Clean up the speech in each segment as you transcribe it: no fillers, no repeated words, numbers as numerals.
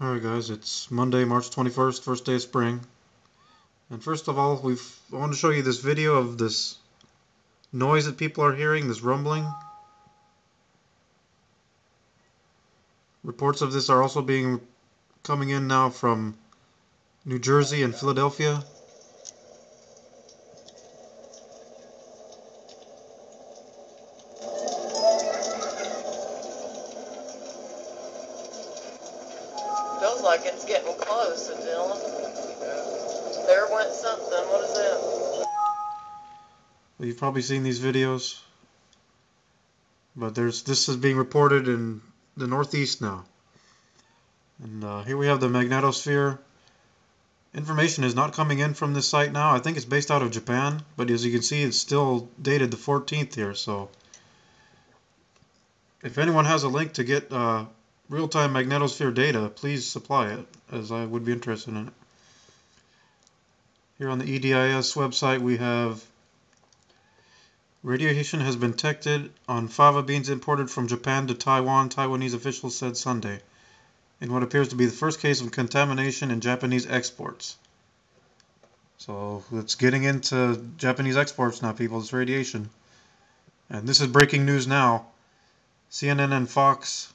Alright guys, it's Monday, March 21st, first day of spring. And first of all, I want to show you this video of this noise that people are hearing, this rumbling. Reports of this are also coming in now from New Jersey and Philadelphia. Feels like it's getting close, Dylan. There went something. What is that? Well, you've probably seen these videos, but this is being reported in the Northeast now. And here we have the magnetosphere. Information is not coming in from this site now. I think it's based out of Japan, but as you can see, it's still dated the 14th here. So if anyone has a link to get real-time magnetosphere data, please supply it, as I would be interested in it. Here on the EDIS website we have: radiation has been detected on fava beans imported from Japan to Taiwan, Taiwanese officials said Sunday, in what appears to be the first case of contamination in Japanese exports. So it's getting into Japanese exports now, people, this radiation. And this is breaking news now. CNN and Fox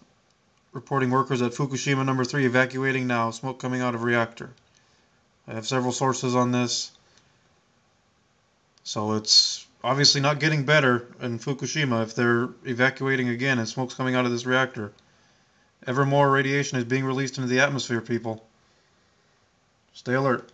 reporting workers at Fukushima number 3 evacuating now, smoke coming out of reactor. I have several sources on this. So it's obviously not getting better in Fukushima if they're evacuating again and smoke's coming out of this reactor. Ever more radiation is being released into the atmosphere, people. Stay alert.